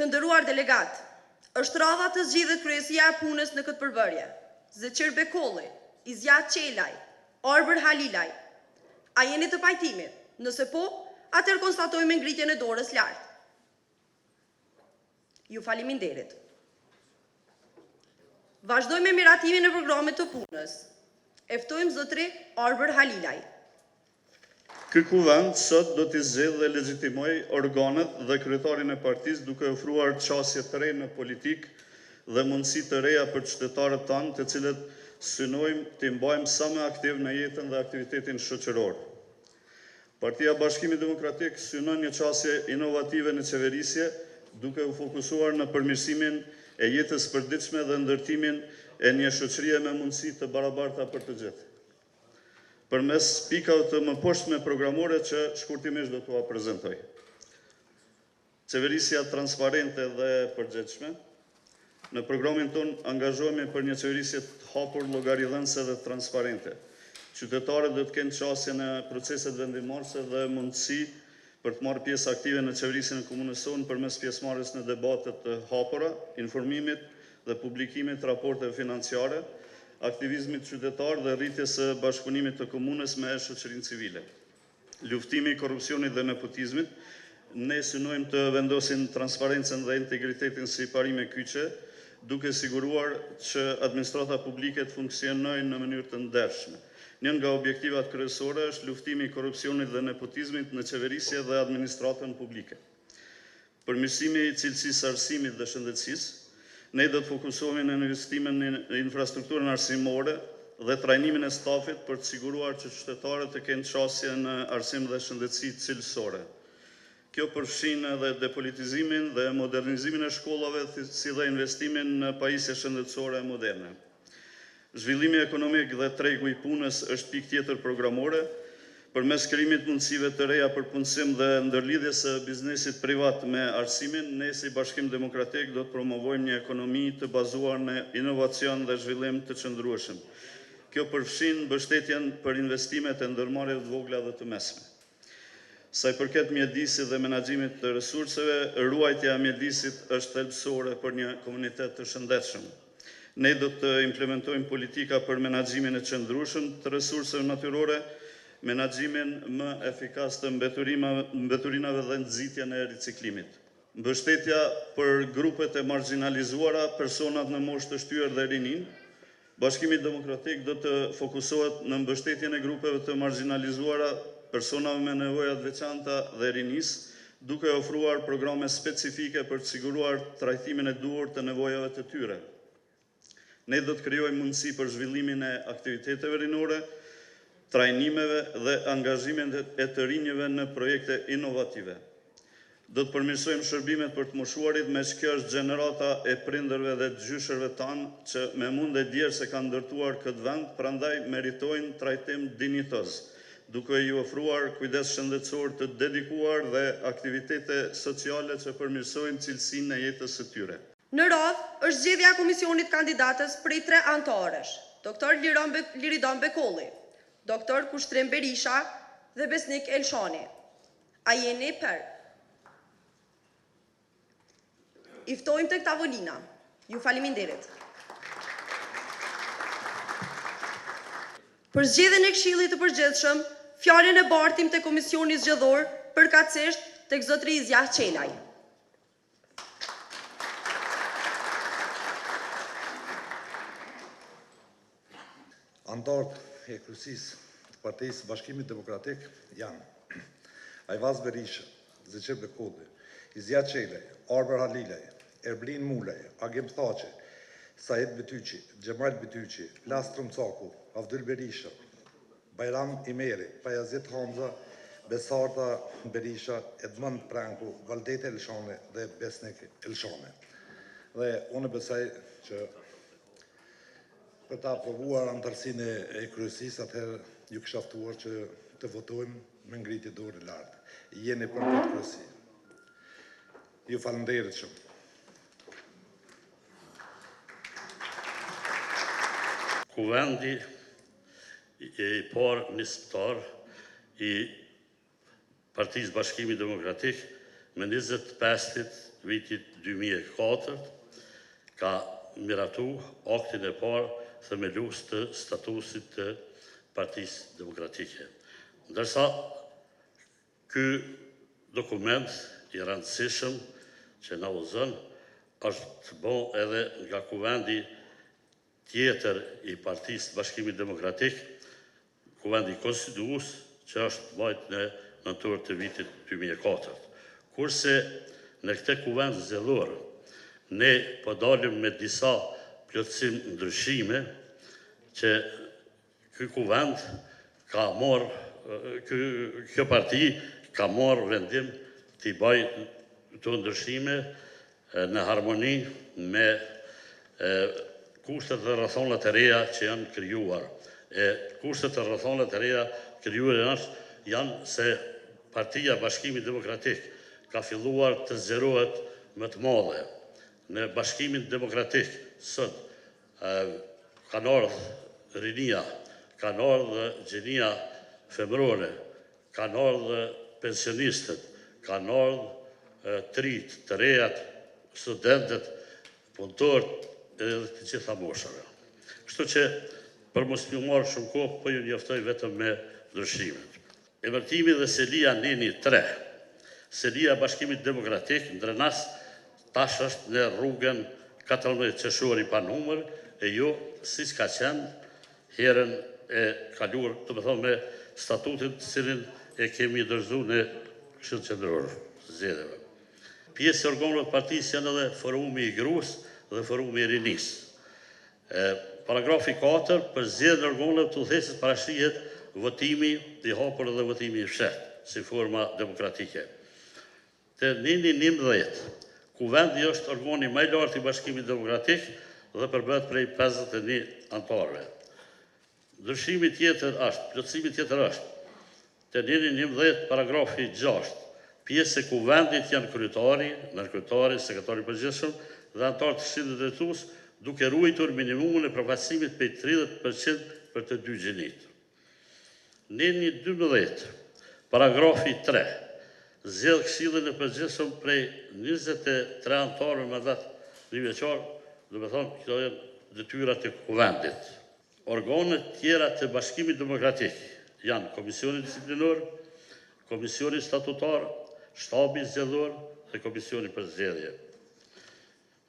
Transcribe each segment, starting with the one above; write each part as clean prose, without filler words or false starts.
Të nderuar delegat, është radha të zgjidhet kryesia e punës në këtë përbërje. Zeqir Bekolli, Izjat Qelaj, Arbër Halilaj. A jeni të pajtimit? Nëse po, atëherë konstatojmë ngritjen e dorës lart. Ju faleminderit. Vazhdojmë me miratimin e programit të punës. E ftojmë zotëri Arbër Halilaj. Ky kuvend sot do t'i zgjedhë dhe legjitimoj organet dhe kryetarin e partisë duke ofruar çësje të re në politik dhe mundësi të reja për qytetarët tanë, të cilët synojmë t'i mbajmë sa më aktiv në jetën dhe aktivitetin shoqëror. Partia Bashkimi Demokratik synon një çësje inovative në qeverisje, duke u fokusuar në përmirësimin e jetës përditshme dhe ndërtimin e një shoqërie me mundësi të barabarta për të gjithë. Përmes pikave të mëposhtme programore që shkurtimisht do t'ua prezantoj. Qeverisja transparente dhe përgjegjshme. Në programin ton angazhohemi për një qeverisje të hapur, llogaridhënëse dhe transparente. Qytetarët do të kenë çësje në proceset vendimmarrëse dhe mundësi për të marrë pjesë aktive në qeverisjen e komunës sonë përmes pjesëmarrjes në debatet të hapura, informimit dhe publikimit të raporteve financiare, aktivizmit qytetar dhe rritjes së bashkëpunimit të komunës me shoqërinë civile. Luftimi i korrupsionit dhe nepotizmit, ne synojmë të vendosim transparencën dhe integritetin si parime kyçe, duke siguruar që administrata publike të funksionojnë në mënyrë të ndershme. Një nga objektivat kryesore është luftimi i korrupsionit dhe nepotizmit në qeverisje dhe administratën publike. Përmirësimi i cilësisë arsimit dhe shëndetësisë. Ne do të fokusohemi në investimin në infrastrukturën arsimore dhe trajnimin e stafit për të siguruar që qytetarët të kenë çësje në arsim dhe shëndetësi cilësore. Kjo përfshin edhe depolitizimin dhe modernizimin e shkollave, si dhe investimin në pajisje shëndetësore moderne. Zhvillimi ekonomik dhe tregu i punës është pikë tjetër programore, përmes krijimit mundësive të reja për punësim dhe ndërlidhjes së biznesit privat me arsimin, ne si Bashkim Demokratik do të promovojmë një ekonomi të bazuar në inovacion dhe zhvillim të qëndrueshëm. Kjo përfshin mbështetjen për investimet e ndërmarrjeve të vogla dhe të mesme. Sa i përket mjedisit dhe menaxhimit të resurseve, ruajtja e mjedisit është thelbësore për një komunitet të shëndetshëm. Ne do të implementojmë politika për menaxhimin e qëndrueshëm të resurseve natyrore, menaxhimin më efikas të mbeturinave dhe nxitjen e riciklimit. Mbështetja për grupet e marginalizuara, personat në moshë të shtyrë dhe rinin. Bashkimi Demokratik do të fokusohet në mbështetjen e grupeve të marginalizuara, personave me nevoja të veçanta dhe rinis, duke ofruar programe specifike për të siguruar trajtimin e duhur të nevojave të tyre. Ne do të krijojmë mundësi për zhvillimin e aktiviteteve rinore, trajnimeve dhe angazhimin e të rinjve në projekte inovative. Do të përmirësojmë shërbimet për të moshuarit, me që kjo është gjenerata e prindërve dhe të gjyshërve tanë që me mund e djerë se kanë ndërtuar këtë vend, prandaj meritojnë trajtim dinjitoz, duke ju ofruar kujdes shëndetësor të dedikuar dhe aktivitete sociale që përmirësojnë cilësinë e jetës së tyre. Në radhë është zgjedhja e komisionit kandidatës prej 3 anëtarësh, Dr. Liridon Bekolli, Dr. Kushtrim Berisha dhe Besnik Elshani. A jeni për? I ftojmë tek tavolina. Ju faleminderit. Për zgjedhjen e Këshillit të Përgjithshëm, fjalën e bartim te komisioni zgjedhor përkatësisht tek zotëri Izjat Qelaj. Antarët e kryesisë të Partisë Bashkimit Demokratik janë Ajvaz Berisha, Zeqir Bekolli, Izjat Qelaj, Arbër Halilaj, Erblin Mulaj, Agim Thaçi, Said Betyqi, Xhemal Betyqi, Lastrum Caku, Avdul Berisha, Bajram Imeri, Pajazit Hamza, Besarta Berisha, Edmund Pranku, Valdet Elshane dhe Besnik Elshane. Dhe unë besoj që për ta aprovuar anëtarësinë e kryesisë, atëherë ju kisha ftuar që të votojmë me ngritje dorë lart. Jeni për këtë kryesi. Ju falenderoj shumë. Kuvendi i parë nisëtar i Partisë Bashkimit Demokratik me 25 vitit 2004 ka miratu aktin e parë themelues të statusit të Partisë Demokratike. Ndërsa ky dokument i rëndësishëm që na udhëzon është bon edhe nga kuvendi tjetër i Partisë Bashkimit Demokratik, kuvendi konstituus që është mbajt në nëntor të vitit 2004. Kurse në këtë kuvend zgjedhor ne po dalim me disa plotësim ndryshime që ky kuvend ka marrë, kjo parti ka marrë vendim t'i baj të ndryshime në harmoni me kushtet dhe rrethonat e reja që janë krijuar. Kushtet dhe rrethonat e reja krijuar janë se Partia Bashkimit Demokratik ka filluar të zgjerohet më të madhe. Në Bashkimin Demokratik sot kanë ardhur rinia, kanë ardhur gjenia femrore, kanë ardhur pensionistët, kanë ardhur trit, të rejat, studentët, punëtorët edhe të gjitha moshave. Kështu që për mos m'ju marrë shumë kohë, po ju njoftoj vetëm me ndryshimet. Emërtimi dhe selia Neni 3, selia Bashkimit Demokratik, Ndrenas, tash është në rrugën 14 qershori pa numër, e jo si s'ka qenë herën e kaluar, të më thonë me statutin të cilin e kemi dorëzuar në Këshillin Qendror zgjedhjeve. Pjesë e organëve të partisë janë edhe forumi i gruas dhe forumi i rinisë. Paragrafi 4, për zgjedhjen e organëve të udhëheqësit parashihet votimi i hapur dhe votimi i fshehtë, si forma demokratike. Te Neni 11, kuvendi është organi më i lartë i Bashkimit Demokratik dhe përbëhet prej 51 anëtarëve. Ndryshimi tjetër është, plotësimi tjetër është, te Neni 11, paragrafi 6, pjesë e kuvendit janë kryetari, nërkryetari, sekretari i përgjithshëm dhe anëtarë të Këshillit Drejtues, duke ruajtur minimumin e përfaqësimit prej 30% për të dy gjinitë. Neni 12, paragrafi 3, zgjedh Këshillin e Përgjithshëm prej 23 anëtarëve me mandat një-vjeçar, do të thonë këto janë detyrat e kuvendit. Organet tjera të Bashkimit Demokratik janë Komisioni Disiplinor, Komisioni Statutar, Shtabi Zgjedhor dhe Komisioni për Zgjedhje.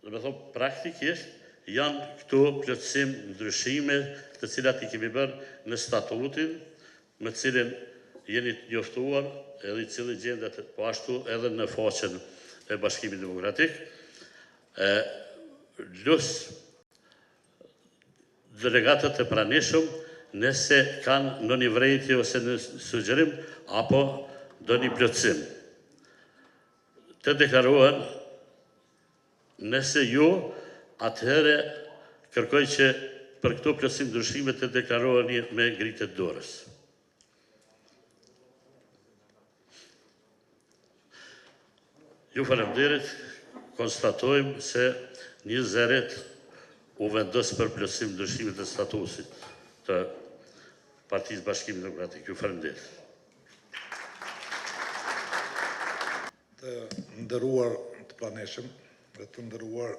Do të thonë praktikisht janë këto plotësim ndryshime të cilat i kemi bërë në statutin me cilin jeni të njoftuar edhe i cili gjendet po ashtu edhe në faqen e Bashkimit Demokratik. Lus delegatët e pranishëm nëse kanë në një vrejtje ose në sugjerim apo do një plotësim. Të deklarohen, nëse jo, atëherë kërkoj që për këto plotësim ndryshime të deklaroheni me ngritje dorës. Ju faleminderit, konstatojmë se një zëret u vendos për plotësim ndryshimit të statusit të Partisë Bashkimit Demokratik. Ju faleminderit. Të nderuar të praneshëm dhe të nderuar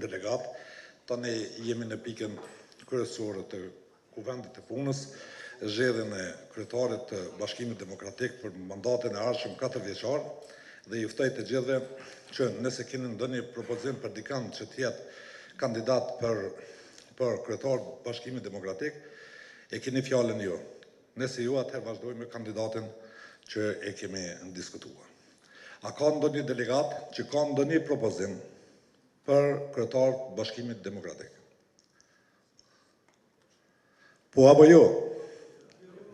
delegat, tani jemi në pikën kryesore të kuvendit të punës, zgjedhjen e kryetarit të Bashkimit Demokratik për mandatin e ardhshëm 4 vjeçar, dhe ju ftoj të gjithëve që nëse keni ndonjë propozim për dikant që të jetë kandidat për kryetar Bashkimit Demokratik, e keni fjalën ju. Nëse ju, atëherë vazhdojmë me kandidatin që e kemi diskutuar. A ka ndonjë delegat që ka ndonjë propozim për kryetar Bashkimit Demokratik? Po apo jo?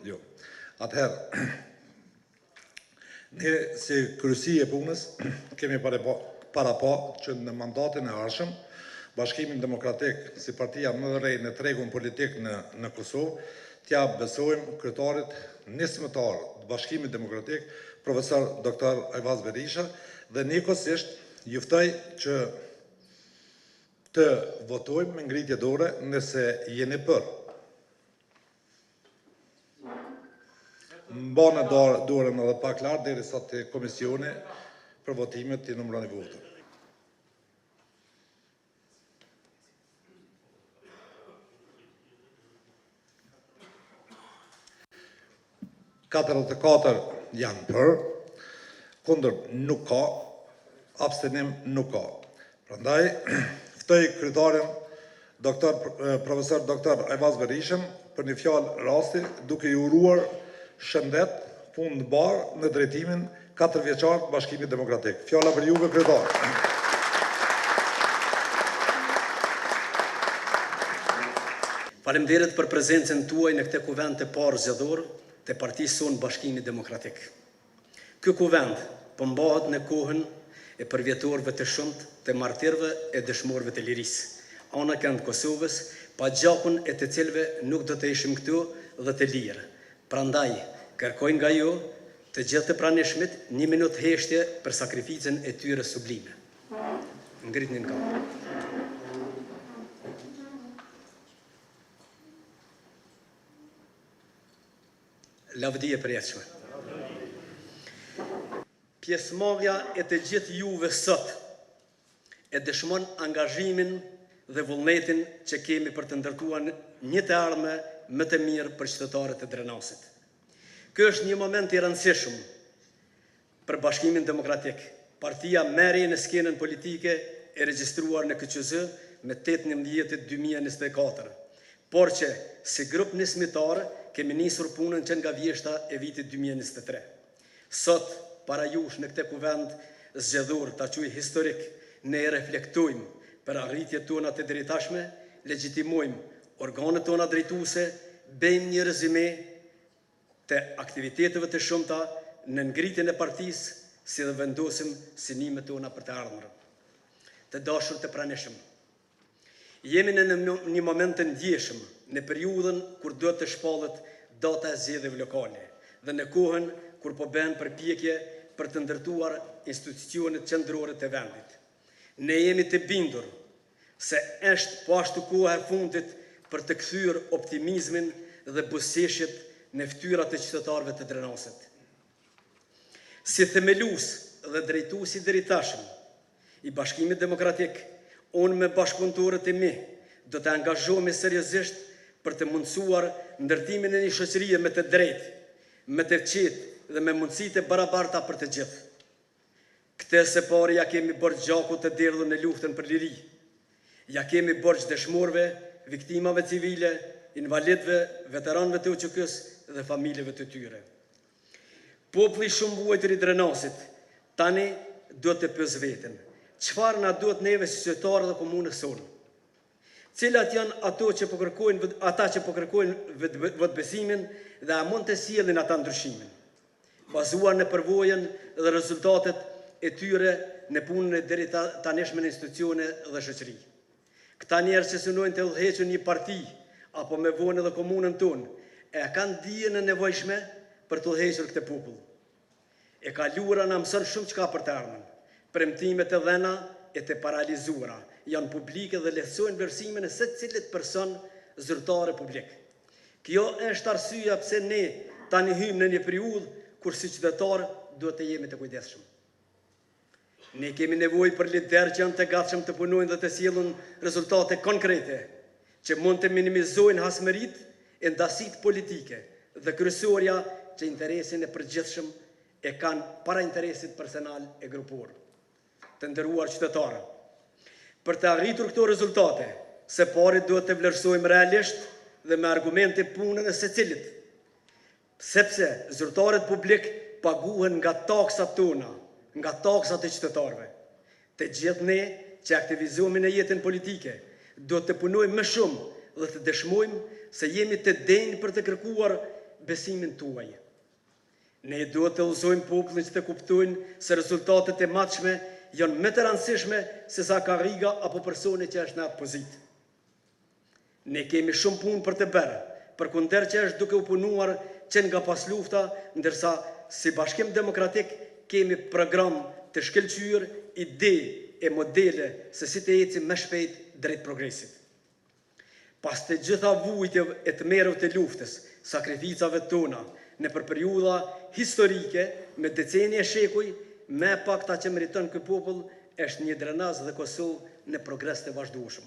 Jo. Atëherë, ne si kryesi e punës kemi para pa që në mandatin e ardhshëm Bashkimin Demokratik si partia më e re në tregun politik në Kosovë t'ja besojmë kryetarit nismëtar të Bashkimit Demokratik, profesor Dr. Ajvaz Berisha, dhe njëkohësisht ju ftoj që të votojmë me ngritje dore nëse jeni për. Mbana dorën edhe pak lartë derisa te komisioni për votimet të numëroni votën. 44 janë për, kundër nuk ka, abstenim nuk ka. Prandaj, ftoj kryetarin profesor doktor Ajvaz Berishën për një fjalë rasti, duke i uruar shëndet, punë barë në drejtimin 4 vjeçar të Bashkimit Demokratik. Fjala për juve, kryetar. Faleminderit për prezencën tuaj në këtë kuvend të parë zgjedhor të partisë sonë Bashkimi Demokratik. Ky kuvend po mbahet në kohën e përvjetorëve të shumtë të martirëve e dëshmorëve të lirisë, ana kënd Kosovës, pa gjakun e të cilëve nuk do të ishim këtu dhe të lirë. Prandaj, kërkoj nga ju të gjithë të pranishmit 1 minutë heshtje për sakrificën e tyre sublime. Ngritni në këmbë. Lavdi e përjetshme. Pjesëmarrja e të gjithë juve sot e dëshmon angazhimin dhe vullnetin që kemi për të ndërtuar një të ardhme më të mirë për qytetarët e Drenasit. Ky është një moment i rëndësishëm për Bashkimin Demokratik. Partia merri në skenën politike e regjistruar në KQZ me 18/2024, por që si grup nismitar kemi nisur punën që nga vjeshta e vitit 2023. Sot, para jush në këtë kuvend zgjedhor ta quaj historik, ne reflektojmë për arritjet tona të drejtashme, legjitimojmë organet tona drejtuese, bëjmë një rezime të aktiviteteve të shumta në ngritjen e partisë, si dhe vendosim synimet tona për të ardhmen. Të dashur të pranishëm, jemi në një moment të ndjeshëm në periudhën kur duhet të shpallet data e zgjedhjeve lokale dhe në kohën kur po bëhen përpjekje për të ndërtuar institucionet qendrore të vendit. Ne jemi të bindur se është po ashtu koha e fundit për të kthyer optimizmin dhe buzëqeshjet në fytyrat e qytetarëve të Drenasit. Si themelues dhe drejtues i drejtashëm i Bashkimit Demokratik, unë me bashkëpunëtorët e mi do të angazhohemi seriozisht për të mundësuar ndërtimin e një shoqërie me të drejtë, me të qetë dhe me mundësitë e barabarta për të gjithë. Këtë së pari ja kemi borxh gjakut të derdhur në luftën për liri. Ja kemi borxh dëshmorëve, viktimave civile, invalidëve, veteranëve të UÇK-s dhe familjeve të tyre. Populli shumë vuajtër i Drenasit tani duhet të pyes veten, çfarë na duhet neve si qytetarë dhe komunës sonë? Cilat janë ata që po kërkojnë vetbesimin dhe a mund të sjellin ata ndryshimin, bazuar në përvojën dhe rezultatet e tyre në punën e deri tanishme në institucione dhe shoqëri. Këta njerëz që synojnë të udhëheqin një parti apo me vonë dhe komunën tonë, e kanë dijen e nevojshme për të udhëhequr këtë popull. E kaluara na mëson shumë çka për të ardhmen. Premtimet e dhëna e të paralizuara janë publike dhe lehtësojnë vlerësimin e secilit person zyrtar publik. Kjo është arsyeja pse ne tani hymë në një periudhë kur si qytetar duhet të jemi të kujdesshëm. Ne kemi nevojë për liderë që janë të gatshëm të punojnë dhe të sjellin rezultate konkrete që mund të minimizojnë hasmëritë e ndasitë politike dhe kryesorja që interesin e përgjithshëm e kanë para interesit personal e grupor. Të nderuar qytetarë, për të arritur këto rezultate, së pari duhet të vlerësojmë realisht dhe me argumente punën e secilit, sepse zyrtarët publik paguhen nga taksat tona, nga taksat e qytetarëve. Të gjithë ne që aktivizohemi në jetën politike, duhet të punojmë më shumë dhe të dëshmojmë se jemi të denjë për të kërkuar besimin tuaj. Ne duhet të udhëzojmë popullin që të kuptojnë se rezultatet e matshme janë më të rëndësishme se sa karriga apo personi që është në atë pozitë. Ne kemi shumë punë për të bërë, përkundër që është duke u punuar që nga pas lufta, ndërsa si Bashkim Demokratik kemi program të shkëlqyer, ide e modele se si të ecim më shpejt drejt progresit. Pas të gjitha vujtjeve e të merrave të luftës, sakrificave tona, në për periudha historike me decenije shekuj, me pakta që meriton ky popull është një Drenaz dhe Kosovë në progres të vazhdueshëm.